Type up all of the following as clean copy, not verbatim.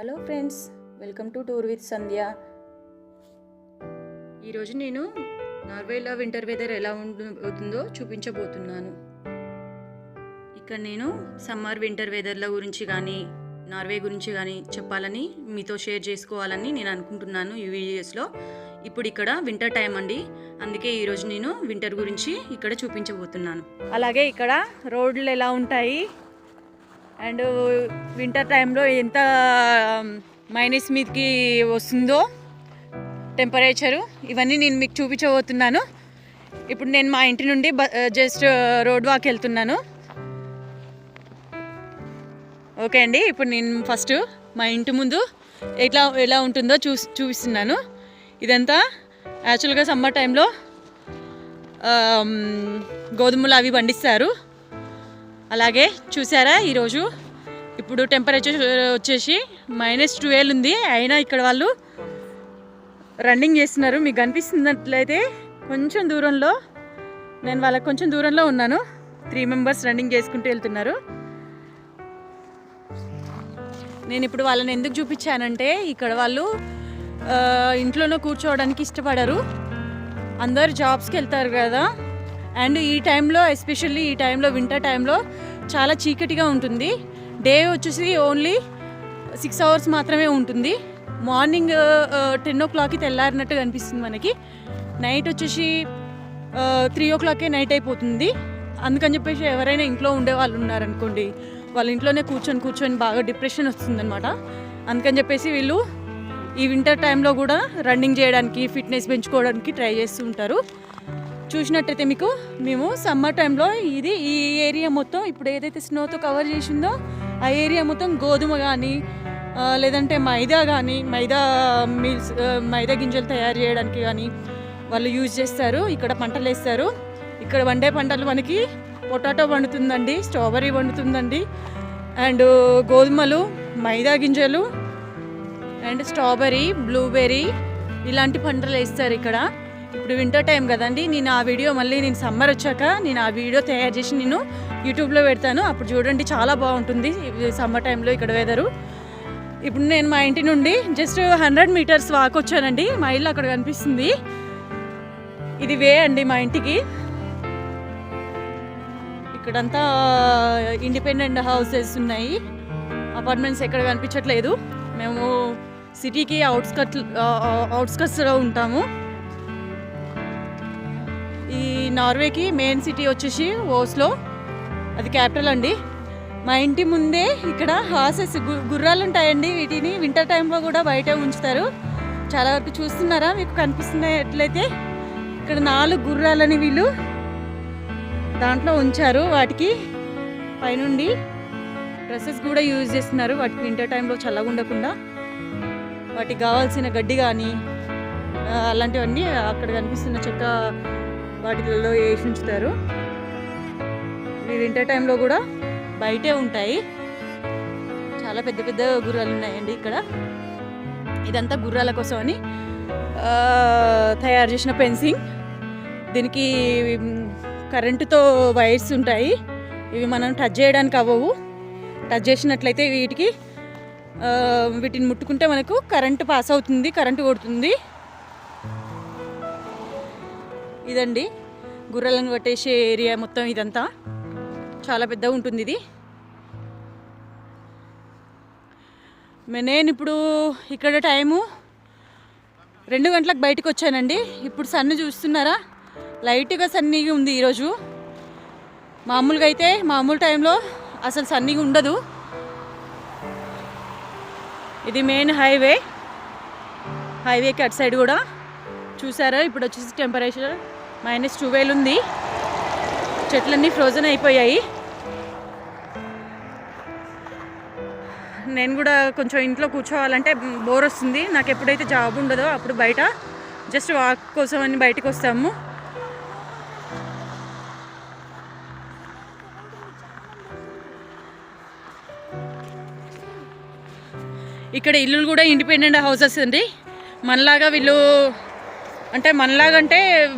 Hello friends, welcome to tour with Sandhya. ఈరోజు నేను నార్వేలో winter weather ఎలా ఉంటుందో చూపించబోతున్నాను. ఇక్కడ నేను సమ్మర్ వింటర్ వెదర్ల గురించి కానీ నార్వే గురించి కానీ చెప్పాలని మీతో షేర్ చేసుకోవాలని నేను అనుకుంటున్నాను ఈ వీడియోస్లో. ఇప్పుడు ఇక్కడ వింటర్ టైం అండి, అందుకే ఈరోజు నేను వింటర్ గురించి ఇక్కడ చూపించబోతున్నాను. అలాగే ఇక్కడ రోడ్లు ఎలా ఉంటాయి అండ్ వింటర్ టైంలో ఎంత మైనస్ మీదకి వస్తుందో టెంపరేచరు, ఇవన్నీ నేను మీకు చూపించబోతున్నాను. ఇప్పుడు నేను మా ఇంటి నుండి జస్ట్ రోడ్ వాక్ వెళ్తున్నాను. ఓకే అండి, ఇప్పుడు నేను ఫస్ట్ మా ఇంటి ముందు ఎలా ఉంటుందో చూపిస్తున్నాను. ఇదంతా యాక్చువల్గా సమ్మర్ టైంలో గోధుమలు అవి పండిస్తారు. అలాగే చూసారా, ఈరోజు ఇప్పుడు టెంపరేచర్ వచ్చేసి -12 ఉంది. అయినా ఇక్కడ వాళ్ళు రన్నింగ్ చేస్తున్నారు. మీకు కనిపిస్తున్నట్లయితే కొంచెం దూరంలో, నేను వాళ్ళకి కొంచెం దూరంలో ఉన్నాను. 3 మెంబర్స్ రన్నింగ్ చేసుకుంటూ వెళ్తున్నారు. నేను ఇప్పుడు వాళ్ళని ఎందుకు చూపించానంటే, ఇక్కడ వాళ్ళు ఇంట్లోనే కూర్చోవడానికి ఇష్టపడరు. అందరు జాబ్స్కి వెళ్తారు కదా. అండ్ ఈ టైంలో, ఎస్పెషల్లీ ఈ టైంలో వింటర్ టైంలో చాలా చీకటిగా ఉంటుంది. డే వచ్చేసి ఓన్లీ 6 అవర్స్ మాత్రమే ఉంటుంది. మార్నింగ్ 10 o'clockకి తెల్లారినట్టు కనిపిస్తుంది మనకి. నైట్ వచ్చేసి 3 o'clockకే నైట్ అయిపోతుంది. అందుకని చెప్పేసి ఎవరైనా ఇంట్లో ఉండే వాళ్ళు ఉన్నారనుకోండి, వాళ్ళ ఇంట్లోనే కూర్చొని బాగా డిప్రెషన్ వస్తుందన్నమాట. అందుకని చెప్పేసి వీళ్ళు ఈ వింటర్ టైంలో కూడా రన్నింగ్ చేయడానికి, ఫిట్నెస్ పెంచుకోవడానికి ట్రై చేస్తూ ఉంటారు. చూసినట్టయితే మీకు, మేము సమ్మర్ టైంలో ఈ ఏరియా మొత్తం ఇప్పుడు ఏదైతే స్నోతో కవర్ చేసిందో ఆ ఏరియా మొత్తం గోధుమ కానీ లేదంటే మైదా గింజలు తయారు చేయడానికి కానీ వాళ్ళు యూజ్ చేస్తారు. ఇక్కడ పంటలు వేస్తారు. ఇక్కడ వండే పంటలు మనకి పొటాటో పండుతుందండి, స్ట్రాబెర్రీ పండుతుందండి, అండ్ గోధుమలు, మైదా గింజలు అండ్ స్ట్రాబెర్రీ, బ్లూబెర్రీ ఇలాంటి పంటలు వేస్తారు ఇక్కడ. ఇప్పుడు వింటర్ టైం కదండి, నేను ఆ వీడియో మళ్ళీ నేను సమ్మర్ వచ్చాక నేను ఆ వీడియో తయారు చేసి నేను యూట్యూబ్లో పెడతాను. అప్పుడు చూడండి, చాలా బాగుంటుంది సమ్మర్ టైంలో ఇక్కడ వెదరు. ఇప్పుడు నేను మా ఇంటి నుండి జస్ట్ 100 meters వాక్ వచ్చానండి. మా ఇల్లు అక్కడ కనిపిస్తుంది. ఇది వే అండి మా ఇంటికి. ఇక్కడంతా ఇండిపెండెంట్ హౌసెస్ ఉన్నాయి, అపార్ట్మెంట్స్ ఎక్కడ కనిపించట్లేదు. మేము సిటీకి అవుట్స్కట్స్లో ఉంటాము. ఈ నార్వేకి మెయిన్ సిటీ వచ్చేసి ఓస్లో, అది క్యాపిటల్ అండి. మా ఇంటి ముందే ఇక్కడ హార్సెస్, గుర్రాలు ఉంటాయండి. వీటిని వింటర్ టైంలో కూడా బయట ఉంచుతారు. చాలా వరకు చూస్తున్నారా, మీకు కనిపిస్తున్నట్లయితే ఇక్కడ 4 గుర్రాలని వీళ్ళు దాంట్లో ఉంచారు. వాటికి పైనుండి డ్రెస్సెస్ కూడా యూజ్ చేస్తున్నారు. వాటికి వింటర్ టైంలో చల్లగా ఉండకుండా వాటికి కావాల్సిన గడ్డి కానీ అలాంటివన్నీ అక్కడ కనిపిస్తున్న చెక్క వాటిల్లో వేసి ఉంచుతారు. ఇవి వింటర్ టైంలో కూడా బయటే ఉంటాయి. చాలా పెద్ద పెద్ద గుర్రాలు ఉన్నాయండి ఇక్కడ. ఇదంతా గుర్రాల కోసం అని తయారు చేసిన ఫెన్సింగ్. దీనికి కరెంటుతో వైర్స్ ఉంటాయి. ఇవి మనం టచ్ చేయడానికి అవ్వవు. టచ్ చేసినట్లయితే వీటిని ముట్టుకుంటే మనకు కరెంటు పాస్ అవుతుంది, కరెంటు కొడుతుంది. ఇదండి గుర్రాలను కట్టేసే ఏరియా మొత్తం. ఇదంతా చాలా పెద్దగా ఉంటుంది ఇది. నేను ఇప్పుడు ఇక్కడ టైము 2 గంటలకు బయటకు వచ్చానండి. ఇప్పుడు సన్ చూస్తున్నారా, లైట్గా సన్నీగా ఉంది ఈరోజు. మామూలుగా అయితే మామూలు టైంలో అసలు సన్నీగా ఉండదు. ఇది మెయిన్ హైవేకి అటు సైడ్ కూడా చూసారా. ఇప్పుడు వచ్చేసి టెంపరేచర్ -12 ఉంది. చెట్లన్నీ ఫ్రోజన్ అయిపోయాయి. నేను కూడా కొంచెం ఇంట్లో కూర్చోవాలంటే బోర్ వస్తుంది. నాకు ఎప్పుడైతే జాబ్ ఉండదో అప్పుడు బయట జస్ట్ వాక్ కోసం అని బయటకు వస్తాము. ఇక్కడ ఇల్లులు కూడా ఇండిపెండెంట్ హౌసెస్ అండి. మనలాగా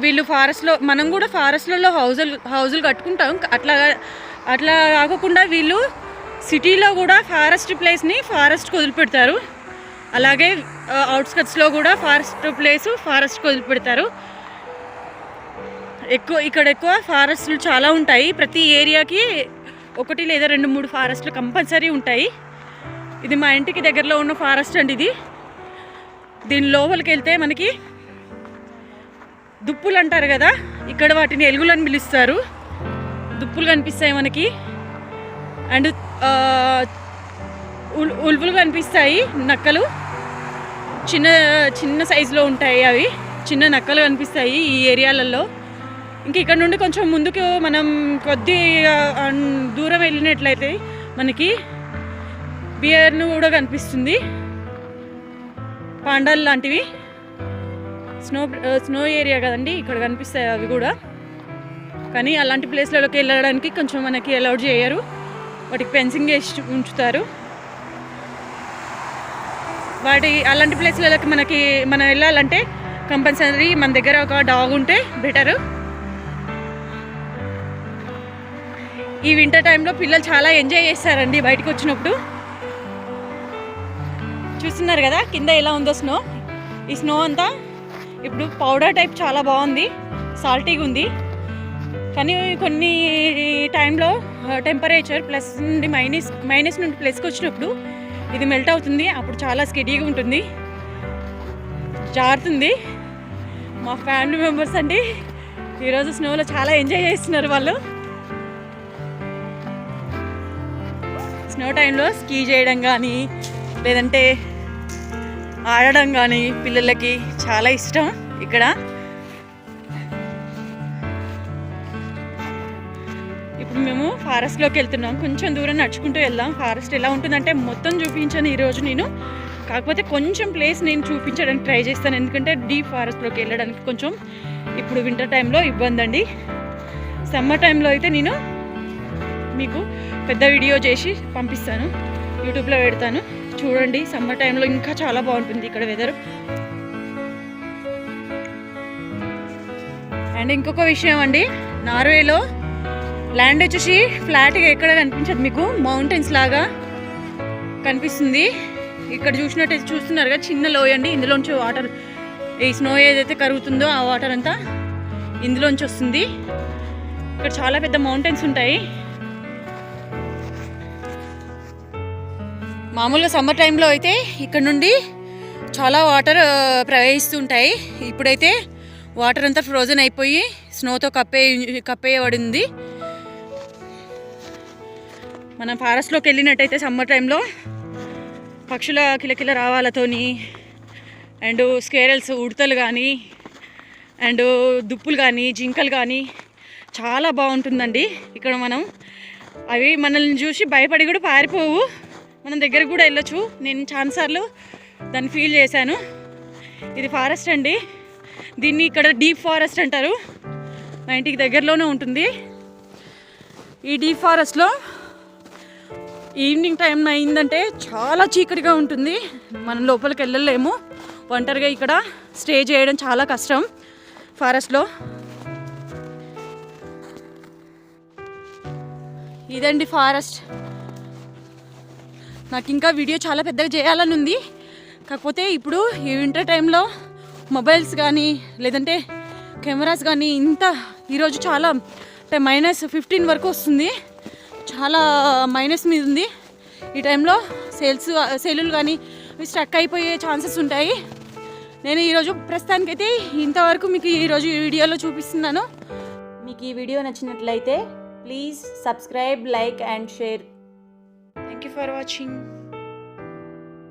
వీళ్ళు ఫారెస్ట్లో, మనం కూడా ఫారెస్ట్లలో హౌజులు కట్టుకుంటాం. అట్లా కాకుండా వీళ్ళు సిటీలో కూడా ఫారెస్ట్ ప్లేస్ని ఫారెస్ట్కి వదిలిపెడతారు, అలాగే అవుట్స్కట్స్లో కూడా ఫారెస్ట్కి వదిలిపెడతారు. ఇక్కడ ఎక్కువ ఫారెస్ట్లు చాలా ఉంటాయి. ప్రతి ఏరియాకి 1 లేదా 2-3 ఫారెస్ట్లు కంపల్సరీ ఉంటాయి. ఇది మా ఇంటికి దగ్గరలో ఉన్న ఫారెస్ట్ అండి. దీని లోపలికి వెళ్తే మనకి దుప్పులు అంటారు కదా, ఇక్కడ వాటిని ఎలుగులు అని పిలుస్తారు. దుప్పులు కనిపిస్తాయి మనకి. అండ్ ఉల్వులు కనిపిస్తాయి, నక్కలు చిన్న చిన్న సైజులో ఉంటాయి. అవి చిన్న నక్కలు కనిపిస్తాయి ఈ ఏరియాలలో. ఇంక ఇక్కడ నుండి కొంచెం ముందుకు మనం కొద్దిగా దూరం వెళ్ళినట్లయితే మనకి బియర్ను కూడా కనిపిస్తుంది, పాండాలు లాంటివి. స్నో ఏరియా కదండి, ఇక్కడ కనిపిస్తాయి అవి కూడా. కానీ అలాంటి ప్లేస్లలోకి వెళ్ళడానికి కొంచెం మనకి అలౌడ్ చేయరు, వాటికి ఫెన్సింగ్ వేసి ఉంచుతారు. అలాంటి ప్లేస్లలోకి మనం వెళ్ళాలంటే కంపల్సరీ మన దగ్గర ఒక డాగ్ ఉంటే బెటరు. ఈ వింటర్ టైంలో పిల్లలు చాలా ఎంజాయ్ చేస్తారండి బయటకు వచ్చినప్పుడు. చూస్తున్నారు కదా కింద ఎలా ఉందో స్నో. ఈ స్నో అంతా ఇప్పుడు పౌడర్ టైప్ చాలా బాగుంది, సాల్టీగా ఉంది. కానీ కొన్ని టైంలో టెంపరేచర్ ప్లస్ నుండి మైనస్ నుండి ప్లస్కి వచ్చినప్పుడు ఇది మెల్ట్ అవుతుంది. అప్పుడు చాలా స్కిడీగా ఉంటుంది, జారుతుంది. మా ఫ్యామిలీ మెంబర్స్ అండి ఈరోజు స్నోలో చాలా ఎంజాయ్ చేస్తున్నారు వాళ్ళు. స్నో టైంలో స్కీ చేయడం కానీ లేదంటే ఆడడం కానీ పిల్లలకి చాలా ఇష్టం. ఇక్కడ ఇప్పుడు మేము ఫారెస్ట్లోకి వెళ్తున్నాం, కొంచెం దూరం నడుచుకుంటూ వెళ్దాం. ఫారెస్ట్ ఎలా ఉంటుందంటే మొత్తం చూపించాను ఈరోజు నేను, కాకపోతే కొంచెం ప్లేస్ నేను చూపించడానికి ట్రై చేస్తాను. ఎందుకంటే డీప్ ఫారెస్ట్లోకి వెళ్ళడానికి కొంచెం ఇప్పుడు వింటర్ టైంలో ఇబ్బంది అండి. సమ్మర్ టైంలో అయితే నేను మీకు పెద్ద వీడియో చేసి పంపిస్తాను, యూట్యూబ్లో పెడతాను, చూడండి. సమ్మర్ టైంలో ఇంకా చాలా బాగుంటుంది ఇక్కడ వెదర్. అండ్ ఇంకొక విషయం అండి, నార్వేలో ల్యాండ్ వచ్చేసి ఫ్లాట్గా ఎక్కడ కనిపించదు, మీకు మౌంటైన్స్ లాగా కనిపిస్తుంది. ఇక్కడ చూస్తున్నారు కదా చిన్న లోయ అండి, ఇందులోంచి వాటర్, ఈ స్నో ఏదైతే కరుగుతుందో ఆ వాటర్ అంతా ఇందులోంచి వస్తుంది. ఇక్కడ చాలా పెద్ద మౌంటైన్స్ ఉంటాయి. మామూలుగా సమ్మర్ టైంలో అయితే ఇక్కడ నుండి చాలా వాటర్ ప్రవహిస్తూ ఉంటాయి. ఇప్పుడైతే వాటర్ అంతా ఫ్రోజన్ అయిపోయి స్నోతో కప్పేయబడింది. మనం ఫారెస్ట్లోకి వెళ్ళినట్టయితే సమ్మర్ టైంలో పక్షుల కిలకిల రావాలతోని అండ్ స్కేరల్స్, ఉడతలు కానీ అండ్ దుప్పులు కానీ జింకలు కానీ చాలా బాగుంటుందండి ఇక్కడ. అవి మనల్ని చూసి భయపడి కూడా పారిపోవు, మనం దగ్గరకు కూడా వెళ్ళొచ్చు. నేను చాలాసార్లు దాన్ని ఫీల్ చేశాను. ఇది ఫారెస్ట్ అండి, దీన్ని ఇక్కడ డీప్ ఫారెస్ట్ అంటారు. మా ఇంటికి దగ్గరలోనే ఉంటుంది. ఈ డీప్ ఫారెస్ట్లో ఈవినింగ్ టైం అయిందంటే చాలా చీకటిగా ఉంటుంది, మనం లోపలికి వెళ్ళలేము. ఒంటరిగా ఇక్కడ స్టే చేయడం చాలా కష్టం ఫారెస్ట్లో. ఇదండి ఫారెస్ట్. నాకు ఇంకా వీడియో చాలా పెద్దగా చేయాలని ఉంది, కాకపోతే ఇప్పుడు ఈ వింటర్ టైంలో మొబైల్స్ కానీ లేదంటే కెమెరాస్ కానీ ఈరోజు చాలా అంటే -15 వరకు వస్తుంది, చాలా మైనస్ మీద ఉంది. ఈ టైంలో సెల్లులు కానీ స్ట్రక్ అయిపోయే ఛాన్సెస్ ఉంటాయి. నేను ఈరోజు ప్రస్తుతానికైతే ఇంతవరకు మీకు ఈరోజు ఈ వీడియోలో చూపిస్తున్నాను. మీకు ఈ వీడియో నచ్చినట్లయితే please subscribe, like and share. Thank you for watching.